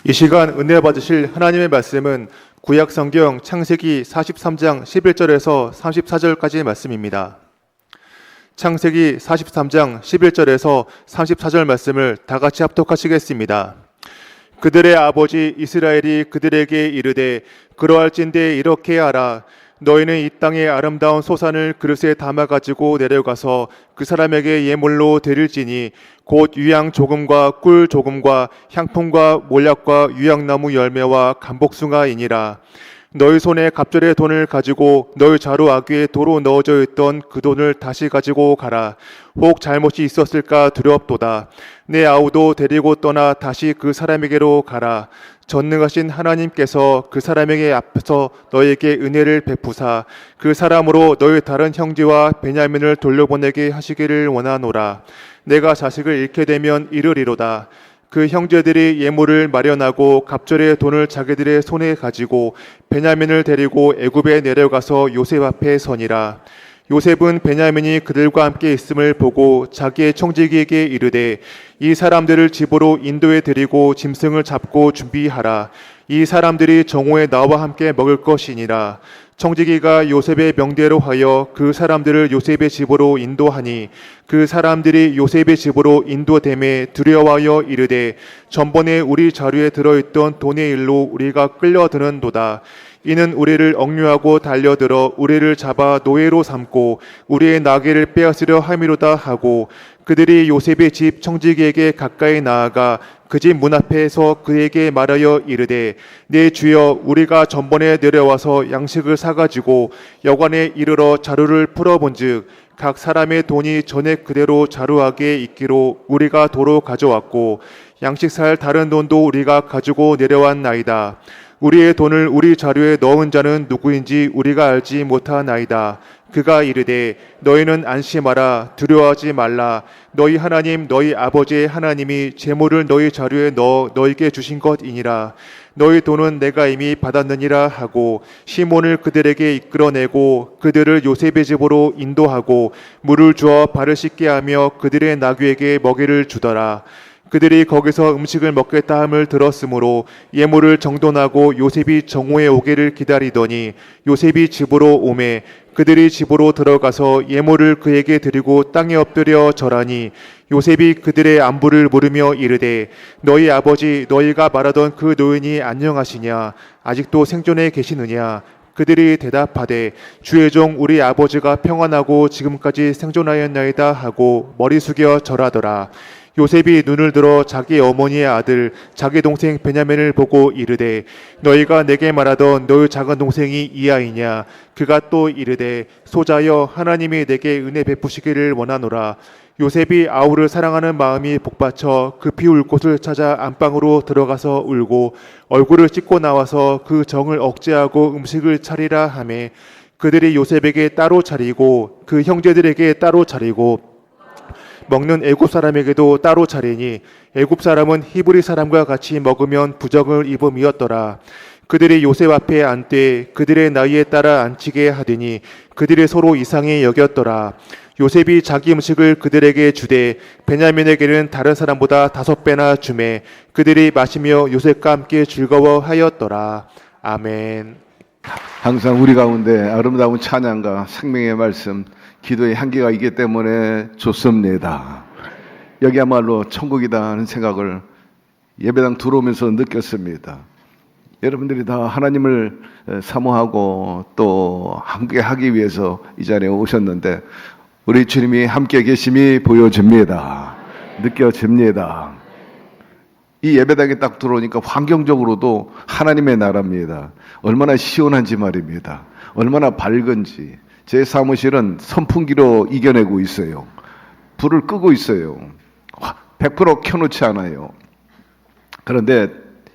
이 시간 은혜 받으실 하나님의 말씀은 구약 성경 창세기 43장 11절에서 34절까지의 말씀입니다. 창세기 43장 11절에서 34절 말씀을 다 같이 합독하시겠습니다. 그들의 아버지 이스라엘이 그들에게 이르되 그러할진대 이렇게 하라. 너희는 이 땅의 아름다운 소산을 그릇에 담아가지고 내려가서 그 사람에게 예물로 드릴지니 곧 유향 조금과 꿀 조금과 향품과 몰약과 유향나무 열매와 감복숭아이니라. 너희 손에 갑절의 돈을 가지고 너희 자루 아귀에 도로 넣어져 있던 그 돈을 다시 가지고 가라. 혹 잘못이 있었을까 두렵도다. 내 아우도 데리고 떠나 다시 그 사람에게로 가라. 전능하신 하나님께서 그 사람에게 앞에서 너희에게 은혜를 베푸사 그 사람으로 너희 다른 형제와 베냐민을 돌려보내게 하시기를 원하노라. 내가 자식을 잃게 되면 이르리로다. 그 형제들이 예물을 마련하고 갑절의 돈을 자기들의 손에 가지고 베냐민을 데리고 애굽에 내려가서 요셉 앞에 서니라. 요셉은 베냐민이 그들과 함께 있음을 보고 자기의 청지기에게 이르되 이 사람들을 집으로 인도해 드리고 짐승을 잡고 준비하라. 이 사람들이 정오에 나와 함께 먹을 것이니라. 청지기가 요셉의 명대로 하여 그 사람들을 요셉의 집으로 인도하니 그 사람들이 요셉의 집으로 인도됨에 두려워하여 이르되 전번에 우리 자루에 들어있던 돈의 일로 우리가 끌려드는도다. 이는 우리를 억류하고 달려들어 우리를 잡아 노예로 삼고 우리의 나귀를 빼앗으려 함이로다 하고 그들이 요셉의 집 청지기에게 가까이 나아가 그 집 문 앞에서 그에게 말하여 이르되 내 주여 우리가 전번에 내려와서 양식을 사가지고 여관에 이르러 자루를 풀어본즉 각 사람의 돈이 전에 그대로 자루하게 있기로 우리가 도로 가져왔고 양식 살 다른 돈도 우리가 가지고 내려왔나이다. 우리의 돈을 우리 자루에 넣은 자는 누구인지 우리가 알지 못하나이다. 그가 이르되 너희는 안심하라. 두려워하지 말라. 너희 하나님 너희 아버지의 하나님이 재물을 너희 자루에 넣어 너희에게 주신 것이니라. 너희 돈은 내가 이미 받았느니라 하고 시몬을 그들에게 이끌어내고 그들을 요셉의 집으로 인도하고 물을 주어 발을 씻게 하며 그들의 나귀에게 먹이를 주더라. 그들이 거기서 음식을 먹겠다 함을 들었으므로 예물을 정돈하고 요셉이 정오에 오기를 기다리더니 요셉이 집으로 오매 그들이 집으로 들어가서 예물을 그에게 드리고 땅에 엎드려 절하니 요셉이 그들의 안부를 물으며 이르되 너희 아버지 너희가 말하던 그 노인이 안녕하시냐 아직도 생존해 계시느냐. 그들이 대답하되 주의 종 우리 아버지가 평안하고 지금까지 생존하였나이다 하고 머리 숙여 절하더라. 요셉이 눈을 들어 자기 어머니의 아들 자기 동생 베냐민을 보고 이르되 너희가 내게 말하던 너희 작은 동생이 이 아이냐. 그가 또 이르되 소자여 하나님이 내게 은혜 베푸시기를 원하노라. 요셉이 아우를 사랑하는 마음이 복받쳐 급히 울 곳을 찾아 안방으로 들어가서 울고 얼굴을 씻고 나와서 그 정을 억제하고 음식을 차리라 하매 그들이 요셉에게 따로 차리고 그 형제들에게 따로 차리고 먹는 애굽 사람에게도 따로 차리니 애굽 사람은 히브리 사람과 같이 먹으면 부정을 입음이었더라. 그들이 요셉 앞에 앉되 그들의 나이에 따라 앉히게 하더니 그들이 서로 이상히 여겼더라. 요셉이 자기 음식을 그들에게 주되 베냐민에게는 다른 사람보다 5배나 주매 그들이 마시며 요셉과 함께 즐거워하였더라. 아멘. 항상 우리 가운데 아름다운 찬양과 생명의 말씀, 기도의 향기가 있기 때문에 좋습니다. 여기야말로 천국이다 하는 생각을 예배당 들어오면서 느꼈습니다. 여러분들이 다 하나님을 사모하고 또 함께 하기 위해서 이 자리에 오셨는데 우리 주님이 함께 계심이 보여집니다. 느껴집니다. 이 예배당에 딱 들어오니까 환경적으로도 하나님의 나라입니다. 얼마나 시원한지 말입니다. 얼마나 밝은지. 제 사무실은 선풍기로 이겨내고 있어요. 불을 끄고 있어요. 100% 켜놓지 않아요. 그런데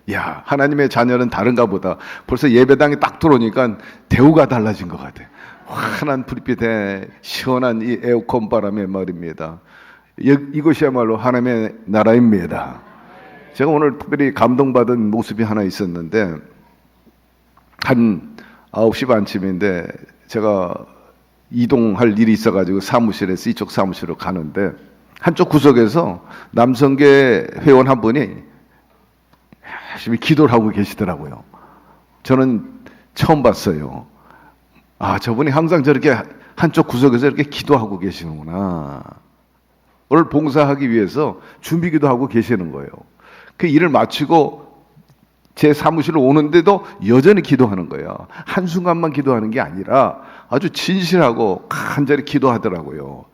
하나님의 자녀는 다른가 보다. 벌써 예배당에 딱 들어오니까 대우가 달라진 것 같아요. 환한 불빛에 시원한 이 에어컨 바람에 말입니다. 이것이야말로 하나님의 나라입니다. 제가 오늘 특별히 감동받은 모습이 하나 있었는데 한 9시 반쯤인데 제가 이동할 일이 있어가지고 사무실에서 이쪽 사무실로 가는데 한쪽 구석에서 남성계 회원 한 분이 열심히 기도를 하고 계시더라고요. 저는 처음 봤어요. 아, 저분이 항상 저렇게 한쪽 구석에서 이렇게 기도하고 계시는구나. 오늘 봉사하기 위해서 준비기도 하고 계시는 거예요. 그 일을 마치고 제 사무실로 오는데도 여전히 기도하는 거예요. 한순간만 기도하는 게 아니라 아주 진실하고 간절히 기도하더라고요.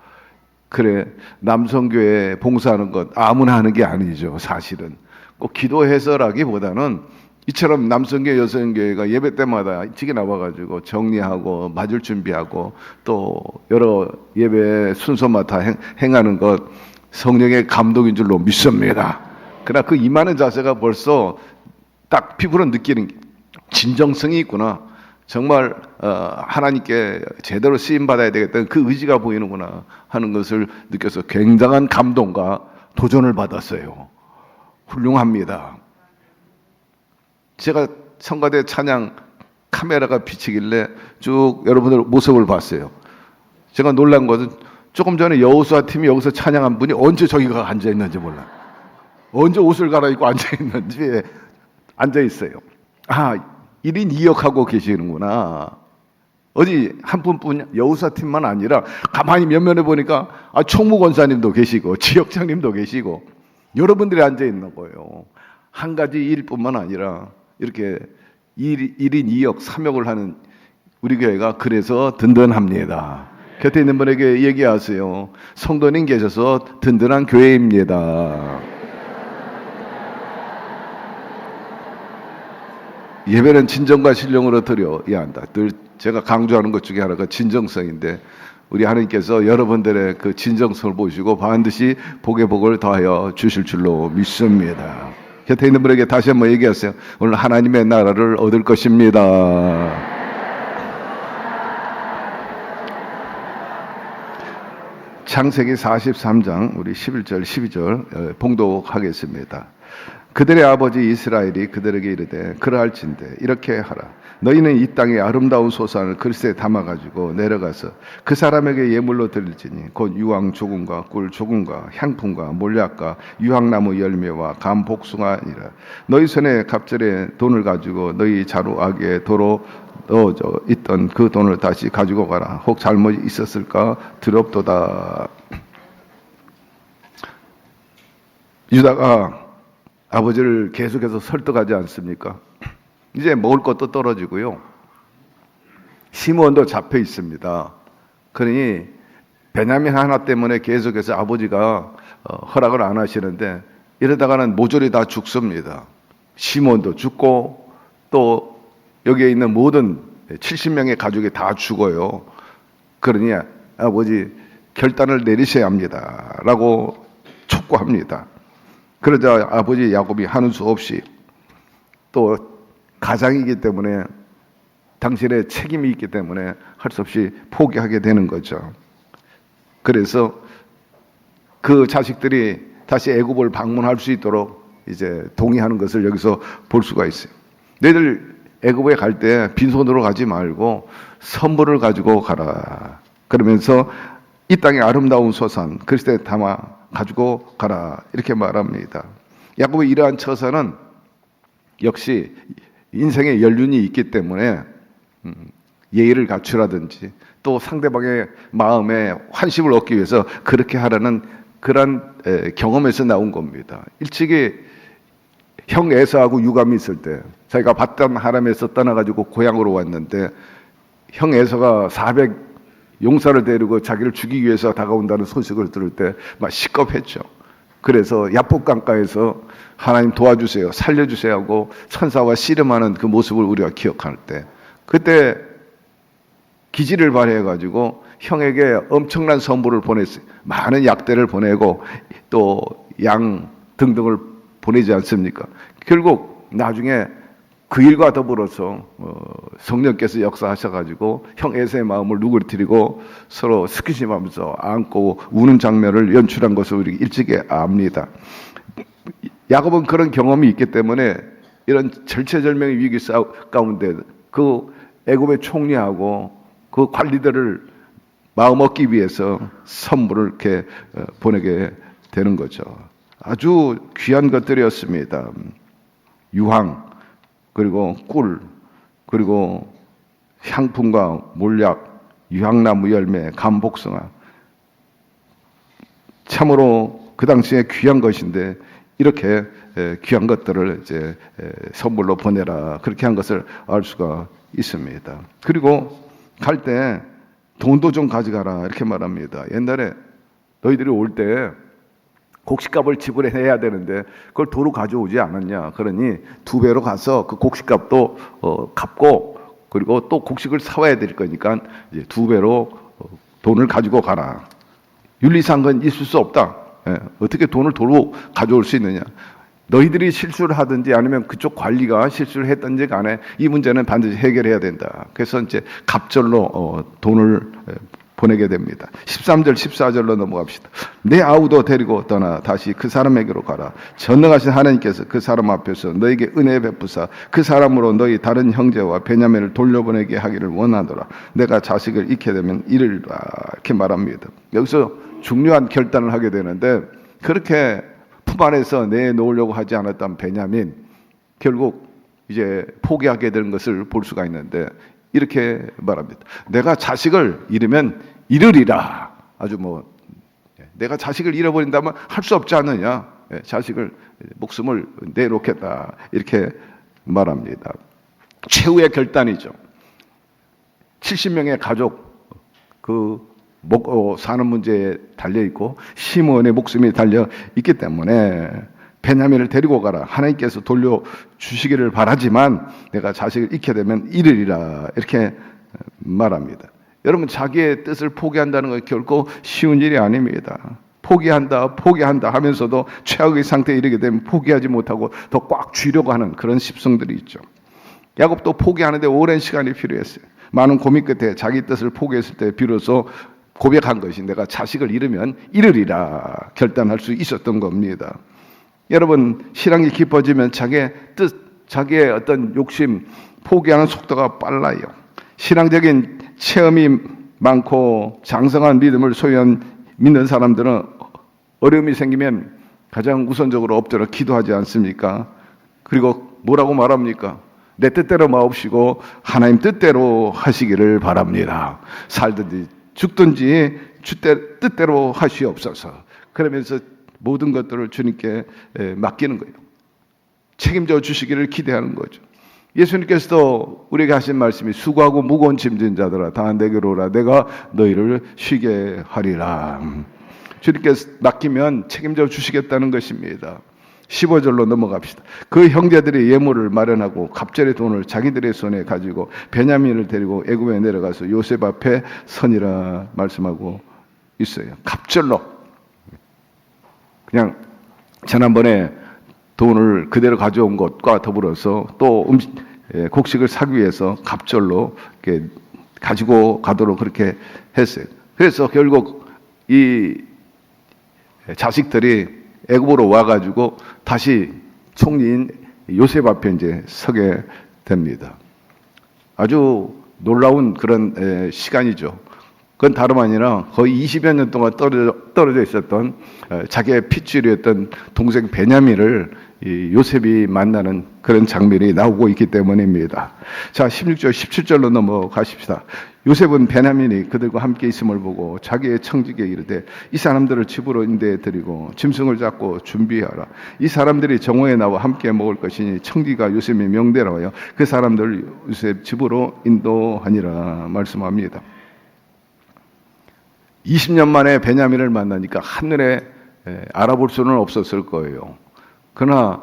그래, 남성교회 봉사하는 것 아무나 하는 게 아니죠. 사실은 꼭 기도해서라기보다는 이처럼 남성교회 여성교회가 예배 때마다 일찍 나와가지고 정리하고 맞을 준비하고 또 여러 예배 순서 맡아 행하는 것 성령의 감동인 줄로 믿습니다. 그러나 그 임하는 자세가 벌써 딱 피부로 느끼는 진정성이 있구나. 정말 하나님께 제대로 쓰임 받아야 되겠다는 그 의지가 보이는구나 하는 것을 느껴서 굉장한 감동과 도전을 받았어요. 훌륭합니다. 제가 성가대 찬양 카메라가 비치길래 쭉 여러분들 모습을 봤어요. 제가 놀란 것은 조금 전에 여호수아 팀이 여기서 찬양한 분이 언제 저기가 앉아있는지 몰라요. 언제 옷을 갈아입고 앉아있는지 앉아있어요. 아, 1인 2역 하고 계시는구나. 어디 한 분뿐 여우사 팀만 아니라 가만히 면면에 보니까 총무권사님도 계시고 지역장님도 계시고 여러분들이 앉아있는 거예요. 한 가지 일뿐만 아니라 이렇게 1인 2역 3역을 하는 우리 교회가 그래서 든든합니다. 곁에 있는 분에게 얘기하세요. 성도님 계셔서 든든한 교회입니다. 예배는 진정과 신령으로 드려야 한다. 늘 제가 강조하는 것 중에 하나가 진정성인데 우리 하나님께서 여러분들의 그 진정성을 보시고 반드시 복의 복을 더하여 주실 줄로 믿습니다. 곁에 있는 분에게 다시 한번 얘기하세요. 오늘 하나님의 나라를 얻을 것입니다. 창세기 43장 우리 11절 12절 봉독하겠습니다. 그들의 아버지 이스라엘이 그들에게 이르되 그러할진대 이렇게 하라. 너희는 이 땅의 아름다운 소산을 그릇에 담아가지고 내려가서 그 사람에게 예물로 드릴지니 곧 유황 조금과 꿀 조금과 향품과 몰약과 유황나무 열매와 감 복숭아니라. 너희 손에 갑절에 돈을 가지고 너희 자루아기에 도로 넣어져 있던 그 돈을 다시 가지고 가라. 혹 잘못이 있었을까 두렵도다. 유다가 아버지를 계속해서 설득하지 않습니까? 이제 먹을 것도 떨어지고요. 시므온도 잡혀 있습니다. 그러니 베냐민 하나 때문에 계속해서 아버지가 허락을 안 하시는데 이러다가는 모조리 다 죽습니다. 시므온도 죽고 또 여기에 있는 모든 70명의 가족이 다 죽어요. 그러니 아버지 결단을 내리셔야 합니다. 라고 촉구합니다. 그러자 아버지 야곱이 하는 수 없이 또 가장이기 때문에 당신의 책임이 있기 때문에 할 수 없이 포기하게 되는 거죠. 그래서 그 자식들이 다시 애굽을 방문할 수 있도록 이제 동의하는 것을 여기서 볼 수가 있어요. 너희들 애굽에 갈 때 빈손으로 가지 말고 선물을 가지고 가라. 그러면서 이 땅의 아름다운 소산 그리스도에 담아 가지고 가라 이렇게 말합니다. 야곱의 이러한 처사는 역시 인생의 연륜이 있기 때문에 예의를 갖추라든지 또 상대방의 마음에 환심을 얻기 위해서 그렇게 하라는 그런 경험에서 나온 겁니다. 일찍이 형 에서하고 유감이 있을 때 자기가 받던 하람에서 떠나가지고 고향으로 왔는데 형 에서가 400 용사를 데리고 자기를 죽이기 위해서 다가온다는 소식을 들을 때 막 시겁했죠. 그래서 야복강가에서 하나님 도와주세요, 살려주세요 하고 천사와 씨름하는 그 모습을 우리가 기억할 때 그때 기지를 발휘해가지고 형에게 엄청난 선물을 보냈어요. 많은 약대를 보내고 또 양 등등을 보내지 않습니까? 결국 나중에 그 일과 더불어서 성령께서 역사하셔가지고 형 에서의 마음을 누그러뜨리고 서로 스킨십하면서 안고 우는 장면을 연출한 것을 우리 일찍이 압니다. 야곱은 그런 경험이 있기 때문에 이런 절체절명의 위기 가운데 그 애굽의 총리하고 그 관리들을 마음 얻기 위해서 선물을 이렇게 보내게 되는 거죠. 아주 귀한 것들이었습니다. 유황, 그리고 꿀, 그리고 향품과 몰약, 유황나무 열매, 감복숭아. 참으로 그 당시에 귀한 것인데 이렇게 귀한 것들을 이제 선물로 보내라, 그렇게 한 것을 알 수가 있습니다. 그리고 갈 때 돈도 좀 가져가라 이렇게 말합니다. 옛날에 너희들이 올 때 곡식값을 지불해야 되는데 그걸 도로 가져오지 않았냐. 그러니 2배로 가서 그 곡식값도 갚고, 그리고 또 곡식을 사와야 될 거니까 이제 2배로 돈을 가지고 가라. 윤리상 건 있을 수 없다. 어떻게 돈을 도로 가져올 수 있느냐. 너희들이 실수를 하든지 아니면 그쪽 관리가 실수를 했든지 간에 이 문제는 반드시 해결해야 된다. 그래서 이제 갑절로 돈을 보내게 됩니다. 13절, 14절로 넘어갑시다. 내 아우도 데리고 떠나 다시 그 사람에게로 가라. 전능하신 하나님께서 그 사람 앞에서 너에게 은혜 베푸사 그 사람으로 너희 다른 형제와 베냐민을 돌려보내게 하기를 원하노라. 내가 자식을 잃게 되면 이르리라. 이렇게 말합니다. 여기서 중요한 결단을 하게 되는데, 그렇게 품 안에서 내놓으려고 하지 않았던 베냐민, 결국 이제 포기하게 되는 것을 볼 수가 있는데 이렇게 말합니다. 내가 자식을 잃으면 잃으리라. 아주 내가 자식을 잃어버린다면 할 수 없지 않느냐. 자식을, 목숨을 내놓겠다. 이렇게 말합니다. 최후의 결단이죠. 70명의 가족, 먹고 사는 문제에 달려있고 시므온의 목숨이 달려있기 때문에 베냐민을 데리고 가라. 하나님께서 돌려주시기를 바라지만 내가 자식을 잃게 되면 잃으리라. 이렇게 말합니다. 여러분, 자기의 뜻을 포기한다는 건 결코 쉬운 일이 아닙니다. 포기한다 하면서도 최악의 상태에 이르게 되면 포기하지 못하고 더 꽉 쥐려고 하는 그런 습성들이 있죠. 야곱도 포기하는데 오랜 시간이 필요했어요. 많은 고민 끝에 자기 뜻을 포기했을 때 비로소 고백한 것이 내가 자식을 잃으면 잃으리라 결단할 수 있었던 겁니다. 여러분, 신앙이 깊어지면 자기의 뜻, 자기의 어떤 욕심, 포기하는 속도가 빨라요. 신앙적인 체험이 많고 장성한 믿음을 소유한 믿는 사람들은 어려움이 생기면 가장 우선적으로 엎드려 기도하지 않습니까? 그리고 뭐라고 말합니까? 내 뜻대로 마옵시고 하나님 뜻대로 하시기를 바랍니다. 살든지 죽든지 주 뜻대로 하시옵소서. 그러면서 모든 것들을 주님께 맡기는 거예요. 책임져 주시기를 기대하는 거죠. 예수님께서도 우리에게 하신 말씀이 수고하고 무거운 짐진 자들아 다 내게로 오라 내가 너희를 쉬게 하리라. 주님께서 맡기면 책임져 주시겠다는 것입니다. 15절로 넘어갑시다. 그 형제들이 예물을 마련하고 갑절의 돈을 자기들의 손에 가지고 베냐민을 데리고 애굽에 내려가서 요셉 앞에 서니라 말씀하고 있어요. 갑절로. 그냥 지난번에 돈을 그대로 가져온 것과 더불어서 또 곡식을 사기 위해서 갑절로 이렇게 가지고 가도록 그렇게 했어요. 그래서 결국 이 자식들이 애굽으로 와가지고 다시 총리인 요셉 앞에 이제 서게 됩니다. 아주 놀라운 그런 시간이죠. 그건 다름 아니라 거의 20여 년 동안 떨어져 있었던 자기의 핏줄이었던 동생 베냐민을 요셉이 만나는 그런 장면이 나오고 있기 때문입니다. 자, 16절, 17절로 넘어가십시다. 요셉은 베냐민이 그들과 함께 있음을 보고 자기의 청지기에 이르되 이 사람들을 집으로 인도해 드리고 짐승을 잡고 준비하라. 이 사람들이 정오에 나와 함께 먹을 것이니 청지기가 요셉의 명대로 하여 그 사람들을 요셉 집으로 인도하니라 말씀합니다. 20년 만에 베냐민을 만나니까 한눈에 알아볼 수는 없었을 거예요. 그러나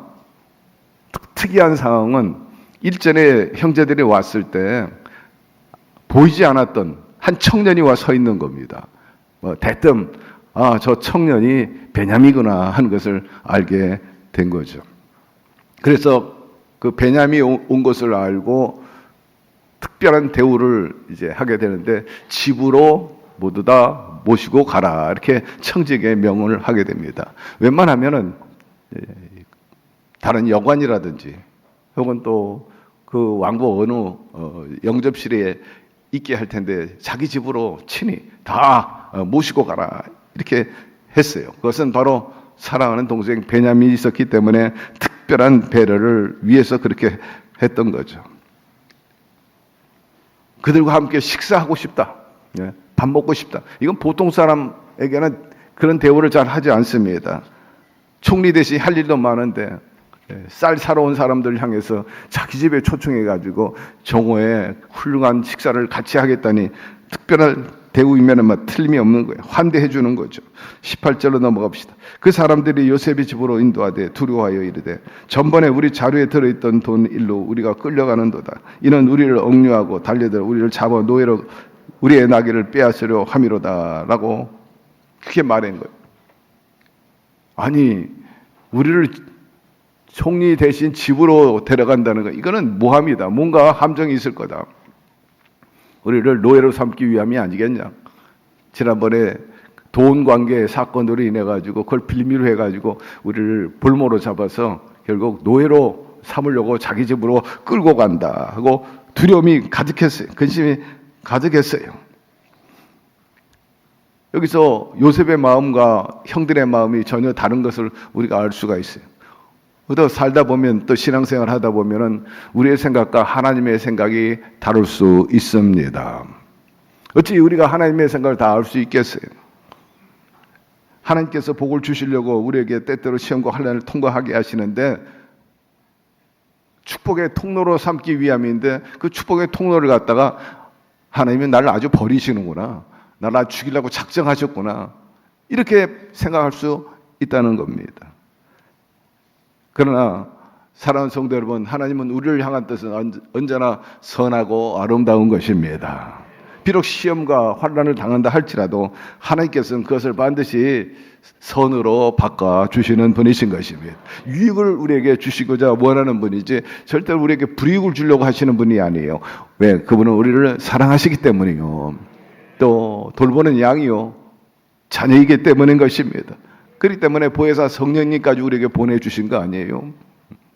특이한 상황은 일전에 형제들이 왔을 때 보이지 않았던 한 청년이 와 서 있는 겁니다. 대뜸 저 청년이 베냐민이구나 하는 것을 알게 된 거죠. 그래서 그 베냐민이 온 것을 알고 특별한 대우를 이제 하게 되는데 집으로 모두 다 모시고 가라 이렇게 청지기에 명을 하게 됩니다. 웬만하면은 다른 여관이라든지 혹은 또 그 왕복 어느 영접실에 있게 할 텐데 자기 집으로 친히 다 모시고 가라 이렇게 했어요. 그것은 바로 사랑하는 동생 베냐민이 있었기 때문에 특별한 배려를 위해서 그렇게 했던 거죠. 그들과 함께 식사하고 싶다. 예, 밥 먹고 싶다. 이건 보통 사람에게는 그런 대우를 잘 하지 않습니다. 총리 대신 할 일도 많은데 쌀 사러 온 사람들 향해서 자기 집에 초청해가지고 정오에 훌륭한 식사를 같이 하겠다니 특별한 대우이면은 막 틀림이 없는 거예요. 환대해 주는 거죠. 18절로 넘어갑시다. 그 사람들이 요셉의 집으로 인도하되 두려워하여 이르되 전번에 우리 자루에 들어있던 돈 일로 우리가 끌려가는도다. 이는 우리를 억류하고 달려들어 우리를 잡아 노예로 우리의 나귀를 빼앗으려 함이로다라고 그렇게 말한 거예요. 아니 우리를 총리 대신 집으로 데려간다는 거 이거는 모함이다. 뭔가 함정이 있을 거다. 우리를 노예로 삼기 위함이 아니겠냐. 지난번에 돈 관계 사건으로 인해 가지고 그걸 빌미로 해 가지고 우리를 볼모로 잡아서 결국 노예로 삼으려고 자기 집으로 끌고 간다 하고 두려움이 가득했어요. 근심이 가득했어요. 여기서 요셉의 마음과 형들의 마음이 전혀 다른 것을 우리가 알 수가 있어요. 또 살다 보면 또 신앙생활 하다 보면은 우리의 생각과 하나님의 생각이 다를 수 있습니다. 어찌 우리가 하나님의 생각을 다 알 수 있겠어요? 하나님께서 복을 주시려고 우리에게 때때로 시험과 환난을 통과하게 하시는데 축복의 통로로 삼기 위함인데 그 축복의 통로를 갖다가 하나님이 나를 아주 버리시는구나. 나를 아주 죽이려고 작정하셨구나. 이렇게 생각할 수 있다는 겁니다. 그러나 사랑하는 성도 여러분, 하나님은 우리를 향한 뜻은 언제나 선하고 아름다운 것입니다. 비록 시험과 환난을 당한다 할지라도 하나님께서는 그것을 반드시 선으로 바꿔주시는 분이신 것입니다. 유익을 우리에게 주시고자 원하는 분이지 절대로 우리에게 불이익을 주려고 하시는 분이 아니에요. 왜? 그분은 우리를 사랑하시기 때문이요. 또 돌보는 양이요. 자녀이기 때문인 것입니다. 그렇기 때문에 보혜사 성령님까지 우리에게 보내주신 거 아니에요.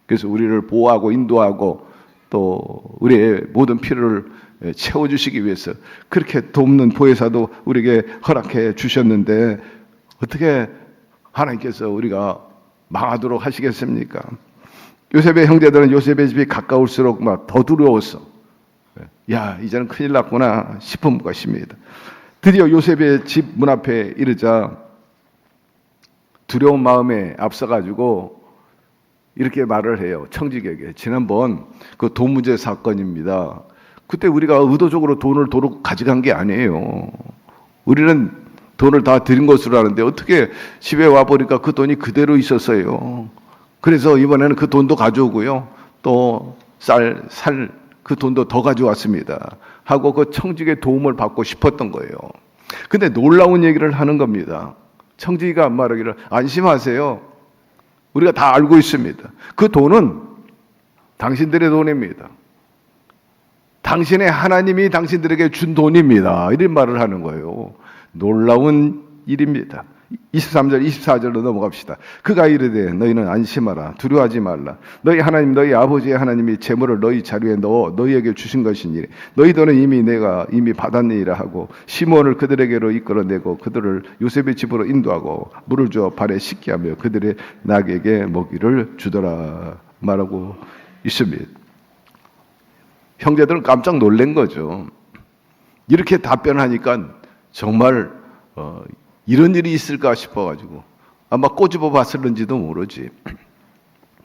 그래서 우리를 보호하고 인도하고 또 우리의 모든 필요를 채워주시기 위해서 그렇게 돕는 보혜사도 우리에게 허락해 주셨는데 어떻게 하나님께서 우리가 망하도록 하시겠습니까? 요셉의 형제들은 요셉의 집이 가까울수록 막 더 두려웠어. 야, 이제는 큰일 났구나 싶은 것입니다. 드디어 요셉의 집 문 앞에 이르자 두려운 마음에 앞서가지고 이렇게 말을 해요. 청지기에게. 지난번 그 돈 문제 사건입니다. 그때 우리가 의도적으로 돈을 도로 가져간 게 아니에요. 우리는 돈을 다 드린 것으로 아는데 어떻게 집에 와보니까 그 돈이 그대로 있었어요. 그래서 이번에는 그 돈도 가져오고요. 또 쌀 그 돈도 더 가져왔습니다. 하고 그 청지기의 도움을 받고 싶었던 거예요. 근데 놀라운 얘기를 하는 겁니다. 청지기가 말하기를 안심하세요. 우리가 다 알고 있습니다. 그 돈은 당신들의 돈입니다. 당신의 하나님이 당신들에게 준 돈입니다. 이런 말을 하는 거예요. 놀라운 일입니다. 23절, 24절로 넘어갑시다. 그가 이르되 너희는 안심하라. 두려워하지 말라. 너희 하나님, 너희 아버지의 하나님이 재물을 너희 자루에 넣어 너희에게 주신 것이니 너희 돈은 내가 이미 받았느니라 하고 시몬을 그들에게로 이끌어내고 그들을 요셉의 집으로 인도하고 물을 주어 발에 씻게 하며 그들의 낙에게 먹이를 주더라 말하고 있습니다. 형제들은 깜짝 놀란 거죠. 이렇게 답변하니까 정말 이런 일이 있을까 싶어가지고 아마 꼬집어 봤을는지도 모르지.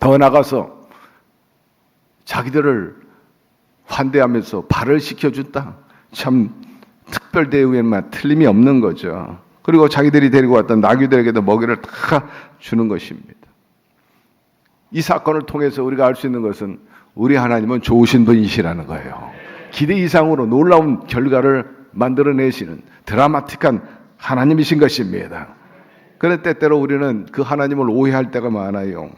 더 나가서 자기들을 환대하면서 발을 씻겨준다. 참 특별 대우에만 틀림이 없는 거죠. 그리고 자기들이 데리고 왔던 나귀들에게도 먹이를 다 주는 것입니다. 이 사건을 통해서 우리가 알 수 있는 것은 우리 하나님은 좋으신 분이시라는 거예요. 기대 이상으로 놀라운 결과를 만들어내시는 드라마틱한 하나님이신 것입니다. 그런데 때때로 우리는 그 하나님을 오해할 때가 많아요.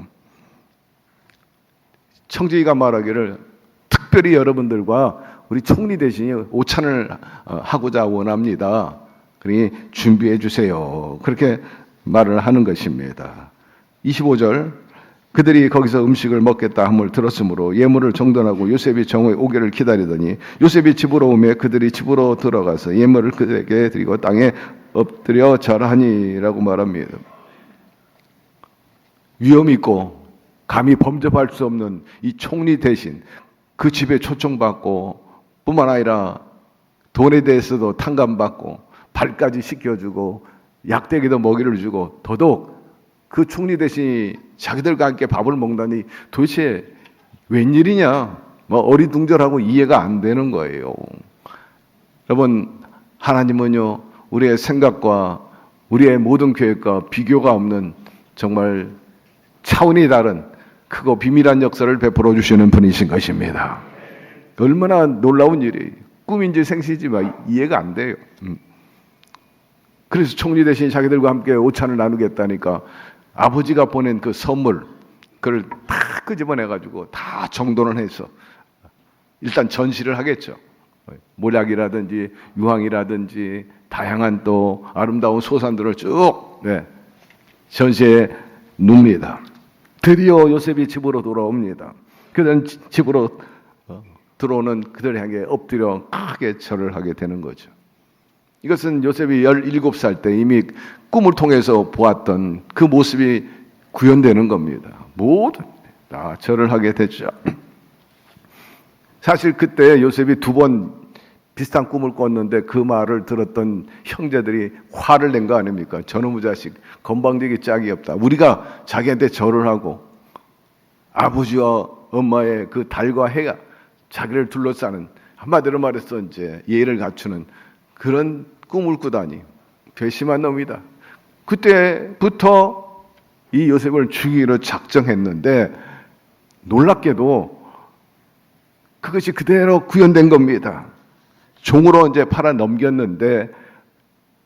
청지기가 말하기를 특별히 여러분들과 우리 총리 대신에 오찬을 하고자 원합니다. 그러니 준비해 주세요. 그렇게 말을 하는 것입니다. 25절 그들이 거기서 음식을 먹겠다 함을 들었으므로 예물을 정돈하고 요셉이 정오에 오기를 기다리더니 요셉이 집으로 오매 그들이 집으로 들어가서 예물을 그들에게 드리고 땅에 엎드려 절하니라고 말합니다. 위험 있고 감히 범접할 수 없는 이 총리 대신 그 집에 초청받고 뿐만 아니라 돈에 대해서도 탕감받고 발까지 씻겨주고 약대기도 먹이를 주고 더더욱 그 총리 대신이 자기들과 함께 밥을 먹다니 도대체 웬일이냐, 뭐 어리둥절하고 이해가 안 되는 거예요. 여러분, 하나님은요 우리의 생각과 우리의 모든 계획과 비교가 없는 정말 차원이 다른 크고 비밀한 역사를 베풀어 주시는 분이신 것입니다. 얼마나 놀라운 일이, 꿈인지 생시지만 이해가 안 돼요. 그래서 총리 대신 자기들과 함께 오찬을 나누겠다니까 아버지가 보낸 그 선물, 그걸 다 끄집어내가지고 다 정돈을 해서 일단 전시를 하겠죠. 몰약이라든지 유황이라든지 다양한 또 아름다운 소산들을 쭉 전시해 놉니다. 드디어 요셉이 집으로 돌아옵니다. 그들은 집으로 들어오는 그들 향해 엎드려 크게 절을 하게 되는 거죠. 이것은 요셉이 17살 때 이미 꿈을 통해서 보았던 그 모습이 구현되는 겁니다. 모두 다 절을 하게 됐죠. 사실 그때 요셉이 2번 비슷한 꿈을 꿨는데 그 말을 들었던 형제들이 화를 낸 거 아닙니까? 저놈의 자식, 건방지기 짝이 없다. 우리가 자기한테 절을 하고 아버지와 엄마의 그 달과 해가 자기를 둘러싸는, 한마디로 말해서 이제 예의를 갖추는 그런 꿈을 꾸다니 괘씸한 놈이다. 그때부터 이 요셉을 죽이기로 작정했는데 놀랍게도 그것이 그대로 구현된 겁니다. 종으로 이제 팔아 넘겼는데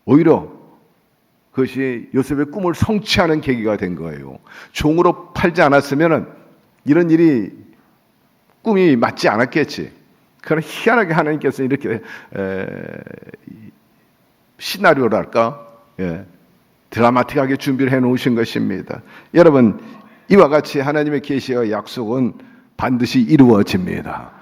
오히려 그것이 요셉의 꿈을 성취하는 계기가 된 거예요. 종으로 팔지 않았으면은 이런 일이 꿈이 맞지 않았겠지. 그러나 희한하게 하나님께서 이렇게 시나리오랄까, 드라마틱하게 준비를 해놓으신 것입니다. 여러분, 이와 같이 하나님의 계시와 약속은 반드시 이루어집니다.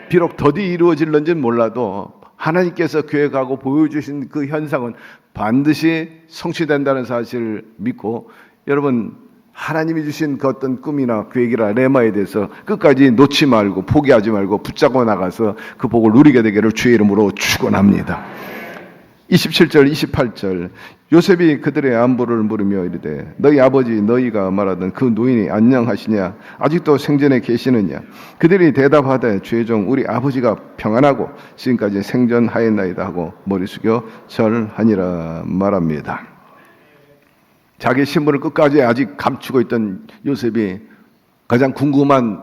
비록 더디 이루어질는지는 몰라도 하나님께서 계획하고 보여주신 그 현상은 반드시 성취된다는 사실을 믿고, 여러분 하나님이 주신 그 어떤 꿈이나 계획이나 레마에 대해서 끝까지 놓지 말고 포기하지 말고 붙잡고 나가서 그 복을 누리게 되기를 주의 이름으로 축원합니다. 27절 28절 요셉이 그들의 안부를 물으며 이르되 너희 아버지 너희가 말하던 그 노인이 안녕하시냐 아직도 생전에 계시느냐. 그들이 대답하되 주의 종 우리 아버지가 평안하고 지금까지 생전하였나이다 하고 머리 숙여 절하니라 말합니다. 자기 신분을 끝까지 아직 감추고 있던 요셉이 가장 궁금한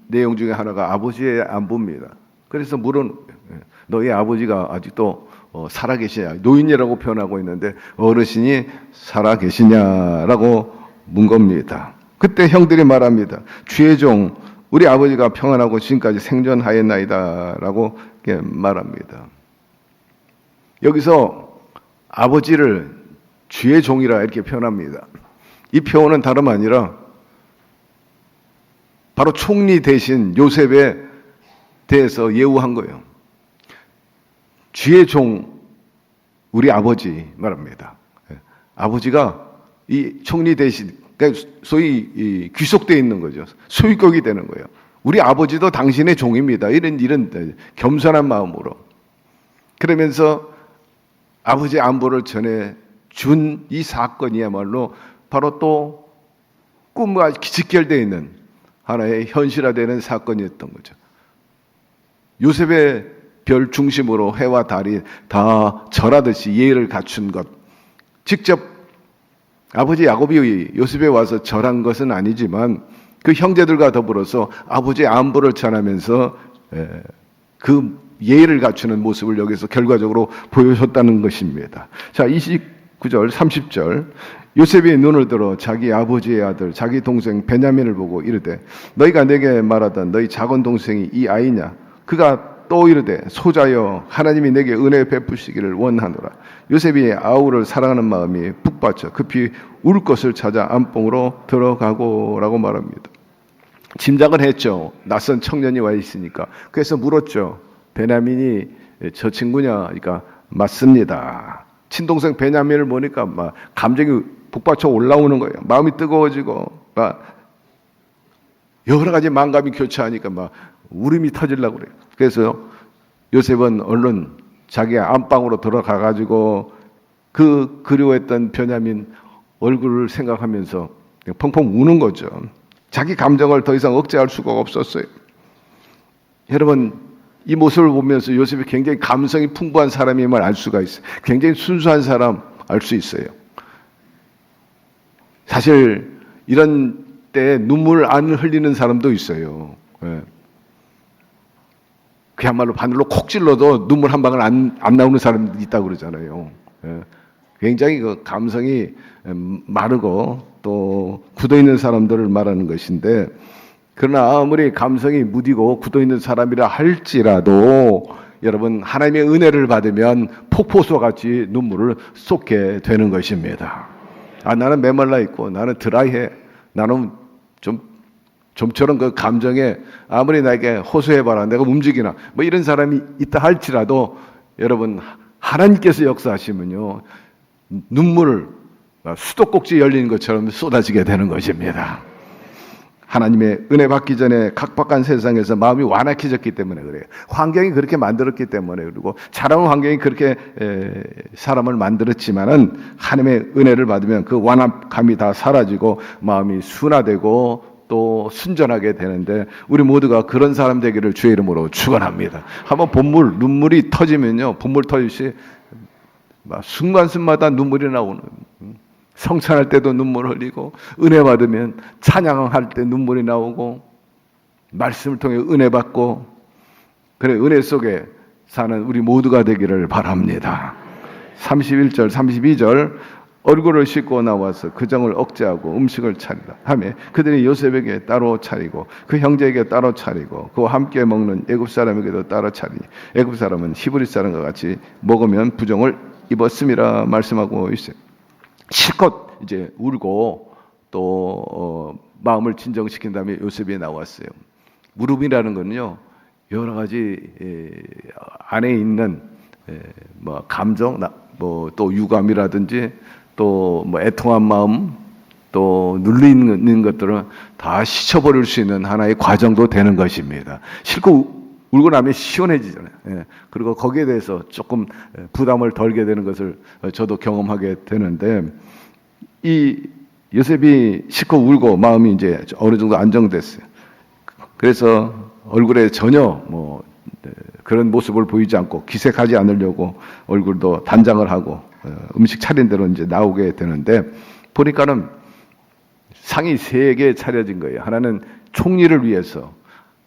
내용 중에 하나가 아버지의 안부입니다. 그래서 물은 너희 아버지가 아직도 살아계시냐, 노인이라고 표현하고 있는데 어르신이 살아계시냐라고 문 겁니다. 그때 형들이 말합니다. 주의 종 우리 아버지가 평안하고 지금까지 생전하였나이다라고 말합니다. 여기서 아버지를 주의 종이라 이렇게 표현합니다. 이 표현은 다름 아니라 바로 총리 대신 요셉에 대해서 예우한 거예요. 주의 종 우리 아버지 말합니다. 아버지가 이 총리 대신, 그러니까 소위 귀속되어 있는 거죠. 소유격이 되는 거예요. 우리 아버지도 당신의 종입니다. 이런 겸손한 마음으로. 그러면서 아버지의 안부를 전해 준 이 사건이야말로 바로 또 꿈과 직결되어 있는 하나의 현실화되는 사건이었던 거죠. 요셉의 별 중심으로 해와 달이 다 절하듯이 예의를 갖춘 것, 직접 아버지 야곱이 요셉에 와서 절한 것은 아니지만 그 형제들과 더불어서 아버지의 안부를 전하면서 그 예의를 갖추는 모습을 여기서 결과적으로 보여줬다는 것입니다. 자, 29절 30절 요셉이 눈을 들어 자기 아버지의 아들 자기 동생 베냐민을 보고 이르되 너희가 내게 말하던 너희 작은 동생이 이 아이냐. 그가 또 이르되 소자여 하나님이 내게 은혜 베푸시기를 원하노라. 요셉이 아우를 사랑하는 마음이 북받쳐 급히 울 것을 찾아 안방으로 들어가고 라고 말합니다. 짐작을 했죠. 낯선 청년이 와 있으니까. 그래서 물었죠. 베냐민이 저 친구냐? 그러니까 맞습니다. 친동생 베냐민을 보니까 막 감정이 북받쳐 올라오는 거예요. 마음이 뜨거워지고 막 여러 가지 망감이 교차하니까 막 울음이 터지려고 그래요. 그래서 요셉은 얼른 자기 안방으로 들어가 가지고 그 그리워했던 베냐민 얼굴을 생각하면서 펑펑 우는 거죠. 자기 감정을 더 이상 억제할 수가 없었어요. 여러분, 이 모습을 보면서 요셉이 굉장히 감성이 풍부한 사람임을 알 수가 있어요. 굉장히 순수한 사람 알 수 있어요. 사실 이런 때에 눈물 안 흘리는 사람도 있어요. 예. 그야말로 바늘로 콕 찔러도 눈물 한 방울 안 나오는 사람도 있다고 그러잖아요. 예. 굉장히 그 감성이 마르고 또 굳어있는 사람들을 말하는 것인데, 그러나 아무리 감성이 무디고 굳어있는 사람이라 할지라도 여러분, 하나님의 은혜를 받으면 폭포수와 같이 눈물을 쏟게 되는 것입니다. 아, 나는 메말라 있고 나는 드라이해, 나는 좀처럼 그 감정에 아무리 나에게 호소해봐라, 내가 움직이나, 뭐 이런 사람이 있다 할지라도 여러분, 하나님께서 역사하시면요, 눈물을 수도꼭지 열리는 것처럼 쏟아지게 되는 것입니다. 하나님의 은혜 받기 전에 각박한 세상에서 마음이 완악해졌기 때문에 그래요. 환경이 그렇게 만들었기 때문에, 그리고 자라온 환경이 그렇게 사람을 만들었지만은 하나님의 은혜를 받으면 그 완악함이 다 사라지고 마음이 순화되고 또 순전하게 되는데, 우리 모두가 그런 사람 되기를 주의 이름으로 축원합니다. 한번 눈물이 터지면요, 본물 터지시 순간순간마다 눈물이 나오는, 성찬할 때도 눈물 흘리고, 은혜 받으면 찬양할 때 눈물이 나오고, 말씀을 통해 은혜 받고, 그래 은혜 속에 사는 우리 모두가 되기를 바랍니다. 31절 32절 얼굴을 씻고 나와서 그 정을 억제하고 음식을 차리라 하며 그들이 요셉에게 따로 차리고 그 형제에게 따로 차리고 그와 함께 먹는 애굽 사람에게도 따로 차리니 애굽 사람은 히브리 사람과 같이 먹으면 부정을 입었음이라 말씀하고 있어요. 실컷 이제 울고 또 마음을 진정시킨 다음에 요셉이 나왔어요. 무릎이라는 것은요, 여러 가지 안에 있는 뭐 감정, 뭐 또 유감이라든지 또 뭐 애통한 마음, 또 눌리는 것들은 다 씻어버릴 수 있는 하나의 과정도 되는 것입니다. 실컷 울고 나면 시원해지잖아요. 예. 그리고 거기에 대해서 조금 부담을 덜게 되는 것을 저도 경험하게 되는데, 이 요셉이 실컷 울고 마음이 이제 어느 정도 안정됐어요. 그래서 얼굴에 전혀 뭐 그런 모습을 보이지 않고 기색하지 않으려고 얼굴도 단장을 하고 음식 차린 대로 이제 나오게 되는데, 보니까는 상이 3개 차려진 거예요. 하나는 총리를 위해서,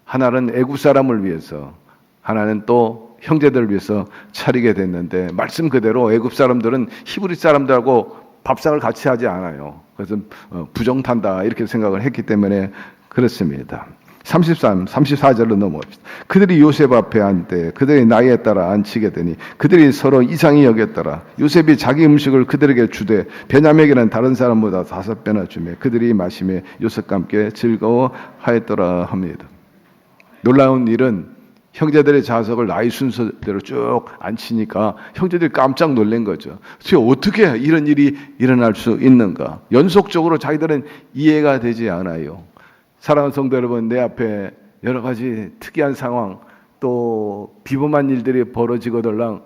하나는 애굽 사람을 위해서, 하나는 또 형제들을 위해서 차리게 됐는데, 말씀 그대로 애굽 사람들은 히브리 사람들하고 밥상을 같이 하지 않아요. 그래서 부정탄다 이렇게 생각을 했기 때문에 그렇습니다. 34절로 넘어갑시다. 그들이 요셉 앞에 앉되 그들의 나이에 따라 앉히게 되니 그들이 서로 이상히 여겼더라. 요셉이 자기 음식을 그들에게 주되 베냐민에게는 다른 사람보다 5배나 주매 그들이 마시며 요셉과 함께 즐거워하였더라 합니다. 놀라운 일은 형제들의 자석을 나이 순서대로 쭉 앉히니까 형제들이 깜짝 놀란 거죠. 도대체 어떻게 이런 일이 일어날 수 있는가? 연속적으로 자기들은 이해가 되지 않아요. 사랑하는 성도 여러분, 내 앞에 여러 가지 특이한 상황, 또 비범한 일들이 벌어지거들랑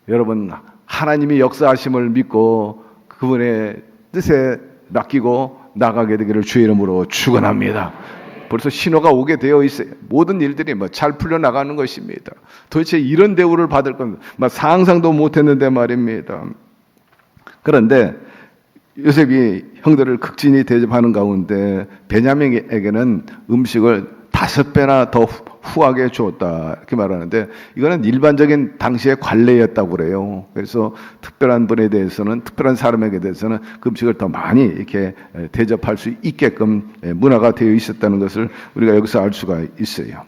여러분, 하나님이 역사하심을 믿고 그분의 뜻에 맡기고 나가게 되기를 주의 이름으로 축원합니다. 벌써 신호가 오게 되어 있어요. 모든 일들이 잘 풀려나가는 것입니다. 도대체 이런 대우를 받을 건 상상도 못했는데 말입니다. 그런데 요셉이 형들을 극진히 대접하는 가운데 베냐민에게는 음식을 5배나 더 후하게 주었다 이렇게 말하는데, 이거는 일반적인 당시의 관례였다고 그래요. 그래서 특별한 분에 대해서는, 특별한 사람에게 대해서는 그 음식을 더 많이 이렇게 대접할 수 있게끔 문화가 되어 있었다는 것을 우리가 여기서 알 수가 있어요.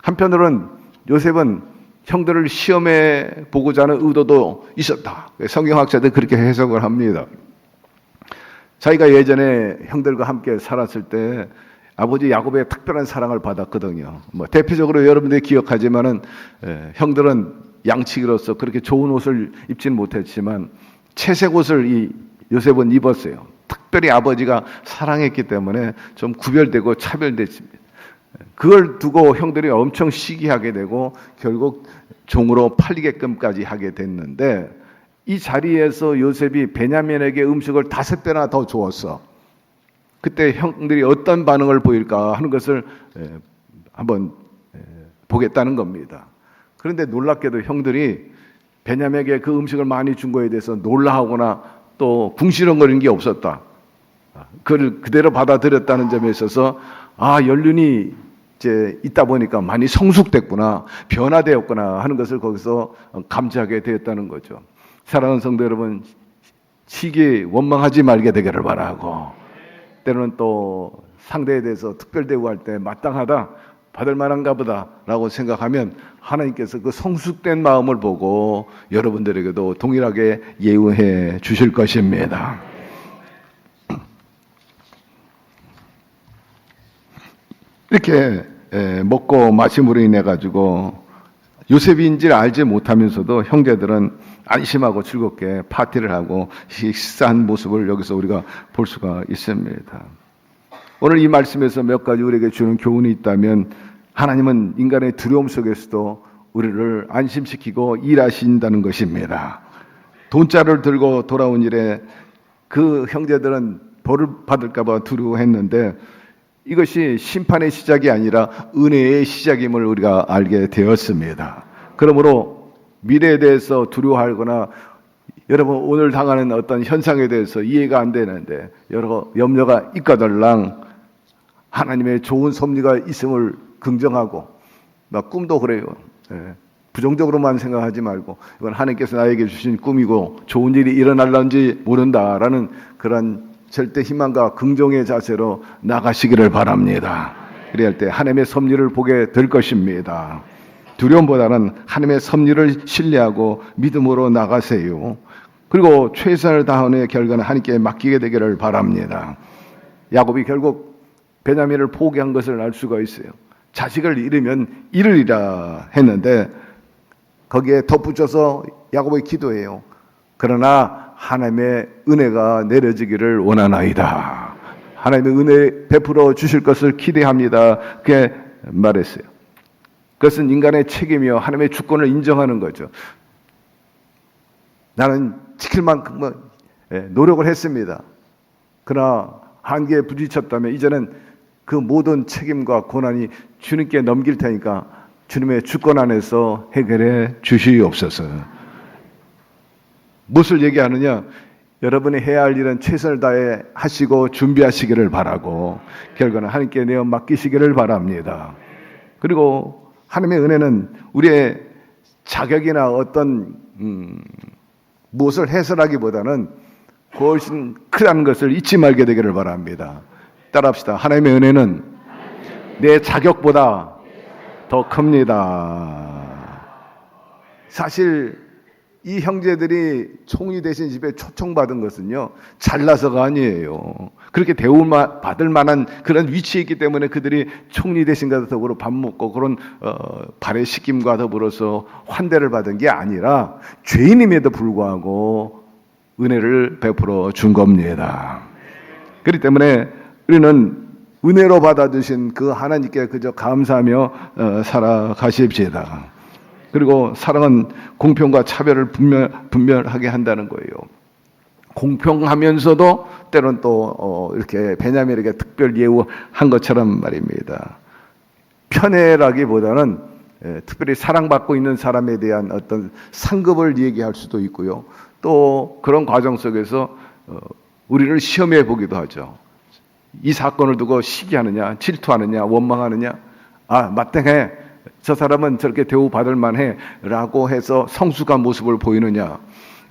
한편으로는 요셉은 형들을 시험해 보고자 하는 의도도 있었다. 성경학자들 그렇게 해석을 합니다. 자기가 예전에 형들과 함께 살았을 때 아버지 야곱의 특별한 사랑을 받았거든요. 대표적으로 여러분들이 기억하지만은 형들은 양치기로서 그렇게 좋은 옷을 입지는 못했지만 채색 옷을 이 요셉은 입었어요. 특별히 아버지가 사랑했기 때문에 좀 구별되고 차별됐습니다. 그걸 두고 형들이 엄청 시기하게 되고 결국 종으로 팔리게끔까지 하게 됐는데, 이 자리에서 요셉이 베냐민에게 음식을 5배나 더 주었어. 그때 형들이 어떤 반응을 보일까 하는 것을 한번 보겠다는 겁니다. 그런데 놀랍게도 형들이 베냐민에게 그 음식을 많이 준 거에 대해서 놀라하거나 또 궁시렁거리는 게 없었다. 그걸 그대로 받아들였다는 점에 있어서 연륜이 이제 있다 보니까 많이 성숙됐구나, 변화되었구나 하는 것을 거기서 감지하게 되었다는 거죠. 사랑하는 성도 여러분, 시기에 원망하지 말게 되기를 바라고, 때로는 또 상대에 대해서 특별 대우할 때 마땅하다, 받을 만한가 보다 라고 생각하면 하나님께서 그 성숙된 마음을 보고 여러분들에게도 동일하게 예우해 주실 것입니다. 이렇게 먹고 마심으로 인해 가지고 요셉인지를 알지 못하면서도 형제들은 안심하고 즐겁게 파티를 하고 식사한 모습을 여기서 우리가 볼 수가 있습니다. 오늘 이 말씀에서 몇 가지 우리에게 주는 교훈이 있다면, 하나님은 인간의 두려움 속에서도 우리를 안심시키고 일하신다는 것입니다. 돈자를 들고 돌아온 일에 그 형제들은 벌을 받을까 봐 두려워했는데, 이것이 심판의 시작이 아니라 은혜의 시작임을 우리가 알게 되었습니다. 그러므로 미래에 대해서 두려워하거나 여러분 오늘 당하는 어떤 현상에 대해서 이해가 안 되는데 여러 염려가 있거들랑 하나님의 좋은 섭리가 있음을 긍정하고, 막 꿈도 그래요. 부정적으로만 생각하지 말고 이건 하나님께서 나에게 주신 꿈이고 좋은 일이 일어날런지 모른다라는 그런 절대 희망과 긍정의 자세로 나가시기를 바랍니다. 그래야 할 때 하나님의 섭리를 보게 될 것입니다. 두려움보다는 하나님의 섭리를 신뢰하고 믿음으로 나가세요. 그리고 최선을 다하는 결과는 하나님께 맡기게 되기를 바랍니다. 야곱이 결국 베냐민을 포기한 것을 알 수가 있어요. 자식을 잃으면 잃으리라 했는데 거기에 덧붙여서 야곱이 기도해요. 그러나 하나님의 은혜가 내려지기를 원하나이다. 하나님의 은혜 베풀어 주실 것을 기대합니다. 그렇게 말했어요. 그것은 인간의 책임이요 하나님의 주권을 인정하는 거죠. 나는 지킬 만큼 노력을 했습니다. 그러나 한계에 부딪혔다면 이제는 그 모든 책임과 고난이 주님께 넘길 테니까 주님의 주권 안에서 해결해 주시옵소서. 무엇을 얘기하느냐? 여러분이 해야 할 일은 최선을 다해 하시고 준비하시기를 바라고 결과는 하나님께 내어 맡기시기를 바랍니다. 그리고 하나님의 은혜는 우리의 자격이나 어떤 무엇을 해설하기보다는 훨씬 크다는 것을 잊지 말게 되기를 바랍니다. 따라합시다. 하나님의 은혜는 내 자격보다 더 큽니다. 사실 이 형제들이 총리 대신 집에 초청받은 것은요, 잘나서가 아니에요. 그렇게 대우받을 만한 그런 위치에 있기 때문에 그들이 총리 대신과 더불어 밥 먹고 그런 발해시킴과 더불어서 환대를 받은 게 아니라 죄인임에도 불구하고 은혜를 베풀어 준 겁니다. 그렇기 때문에 우리는 은혜로 받아주신 그 하나님께 그저 감사하며 살아가십시다. 그리고 사랑은 공평과 차별을 분별하게 한다는 거예요. 공평하면서도 때로는 또 이렇게 베냐민에게 특별 예우한 것처럼 말입니다. 편애라기보다는 특별히 사랑받고 있는 사람에 대한 어떤 상급을 얘기할 수도 있고요. 또 그런 과정 속에서 우리를 시험해 보기도 하죠. 이 사건을 두고 시기하느냐, 질투하느냐, 원망하느냐, 마땅해. 저 사람은 저렇게 대우받을 만해 라고 해서 성숙한 모습을 보이느냐.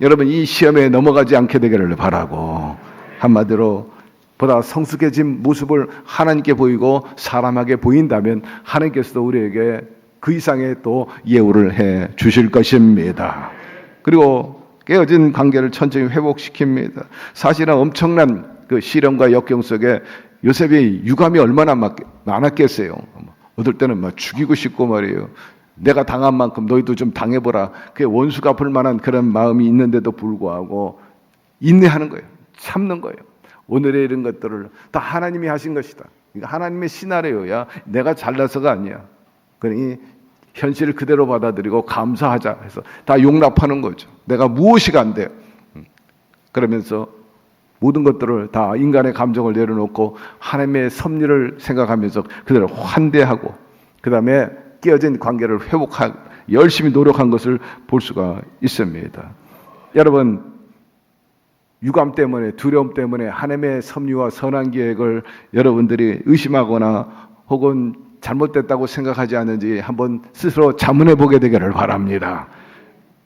여러분 이 시험에 넘어가지 않게 되기를 바라고, 한마디로 보다 성숙해진 모습을 하나님께 보이고 사람에게 보인다면 하나님께서도 우리에게 그 이상의 또 예우를 해 주실 것입니다. 그리고 깨어진 관계를 천천히 회복시킵니다. 사실은 엄청난 그 시련과 역경 속에 요셉이 유감이 얼마나 많았겠어요. 어떨 때는 막 죽이고 싶고 말이에요. 내가 당한 만큼 너희도 좀 당해보라. 그게 원수 갚을 만한 그런 마음이 있는데도 불구하고 인내하는 거예요. 참는 거예요. 오늘의 이런 것들을 다 하나님이 하신 것이다. 이거 하나님의 시나리오야. 내가 잘나서가 아니야. 그러니 현실을 그대로 받아들이고 감사하자 해서 다 용납하는 거죠. 내가 무엇이 안 돼요. 그러면서 모든 것들을 다 인간의 감정을 내려놓고 하나님의 섭리를 생각하면서 그들을 환대하고 그 다음에 깨어진 관계를 회복하고 열심히 노력한 것을 볼 수가 있습니다. 여러분, 유감 때문에, 두려움 때문에 하나님의 섭리와 선한 계획을 여러분들이 의심하거나 혹은 잘못됐다고 생각하지 않는지 한번 스스로 자문해 보게 되기를 바랍니다.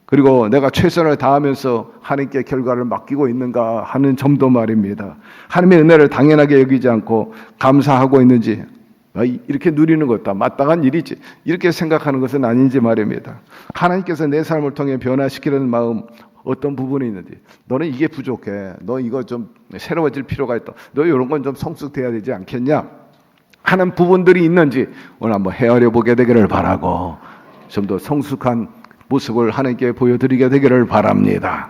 그리고 내가 최선을 다하면서 하나님께 결과를 맡기고 있는가 하는 점도 말입니다. 하나님의 은혜를 당연하게 여기지 않고 감사하고 있는지, 이렇게 누리는 것도 마땅한 일이지, 이렇게 생각하는 것은 아닌지 말입니다. 하나님께서 내 삶을 통해 변화시키려는 마음, 어떤 부분이 있는지, 너는 이게 부족해, 너 이거 좀 새로워질 필요가 있다, 너 이런 건 좀 성숙돼야 되지 않겠냐 하는 부분들이 있는지 오늘 한번 헤아려 보게 되기를 바라고, 좀 더 성숙한 모습을 하나님께 보여드리게 되기를 바랍니다.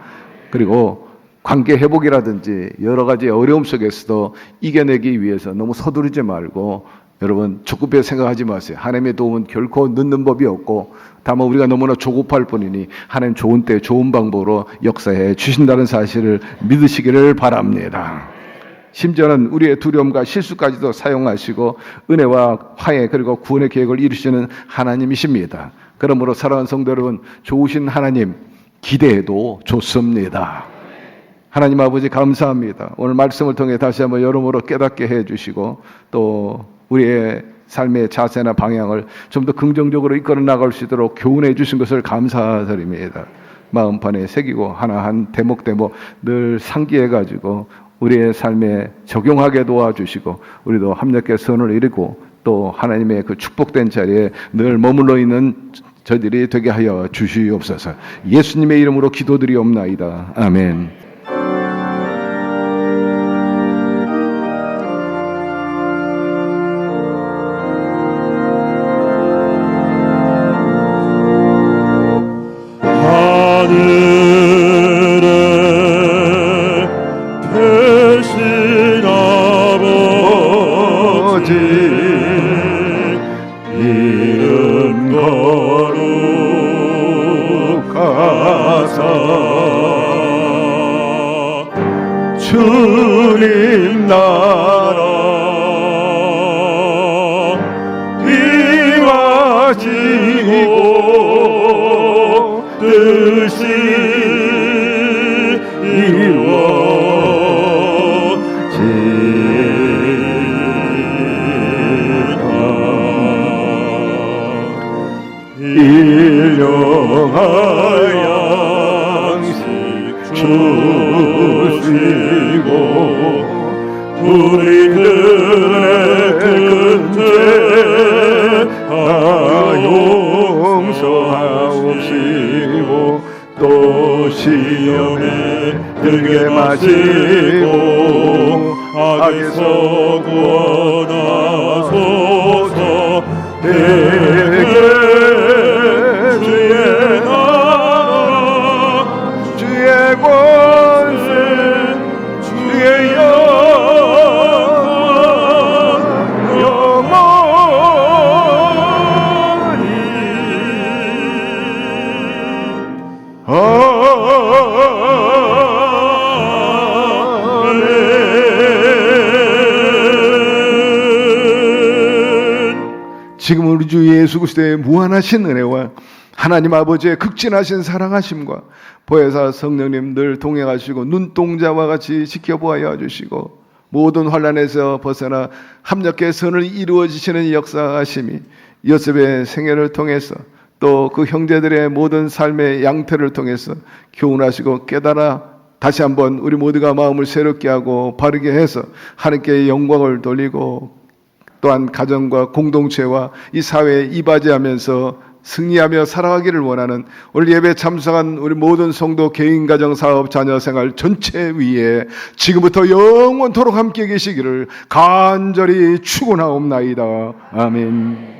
그리고 관계 회복이라든지 여러 가지 어려움 속에서도 이겨내기 위해서 너무 서두르지 말고, 여러분 조급해 생각하지 마세요. 하나님의 도움은 결코 늦는 법이 없고, 다만 우리가 너무나 조급할 뿐이니 하나님 좋은 때 좋은 방법으로 역사해 주신다는 사실을 믿으시기를 바랍니다. 심지어는 우리의 두려움과 실수까지도 사용하시고 은혜와 화해 그리고 구원의 계획을 이루시는 하나님이십니다. 그러므로 사랑하는 성도 여러분, 좋으신 하나님 기대해도 좋습니다. 하나님 아버지 감사합니다. 오늘 말씀을 통해 다시 한번 여러모로 깨닫게 해주시고 또 우리의 삶의 자세나 방향을 좀 더 긍정적으로 이끌어 나갈 수 있도록 교훈해 주신 것을 감사드립니다. 마음판에 새기고 하나 한 대목대목 늘 상기해 가지고 우리의 삶에 적용하게 도와주시고 우리도 합력의 선을 이루고 또 하나님의 그 축복된 자리에 늘 머물러 있는 저희들이 되게 하여 주시옵소서. 예수님의 이름으로 기도드리옵나이다. 아멘. 이름 거룩하사 주님 나라 이루어지고 뜻이 일용할 양식 주시고 우리들의 큰 죄 용서하옵시고 또 시험에 들게 마시고 악에서 구원하소서. 내게 주의 나라 주의 권세 주의 영원히 지금 우리 주 예수 그리스도의 무한하신 은혜와 하나님 아버지의 극진하신 사랑하심과 보혜사 성령님 늘 동행하시고 눈동자와 같이 지켜보아야 주시고 모든 환난에서 벗어나 합력의 선을 이루어지시는 역사하심이 요셉의 생애를 통해서 또 그 형제들의 모든 삶의 양태를 통해서 교훈하시고 깨달아 다시 한번 우리 모두가 마음을 새롭게 하고 바르게 해서 하나님께 영광을 돌리고 또한 가정과 공동체와 이 사회에 이바지하면서 승리하며 살아가기를 원하는 오늘 예배 참석한 우리 모든 성도 개인 가정 사업 자녀 생활 전체 위에 지금부터 영원토록 함께 계시기를 간절히 축원하옵나이다. 아멘.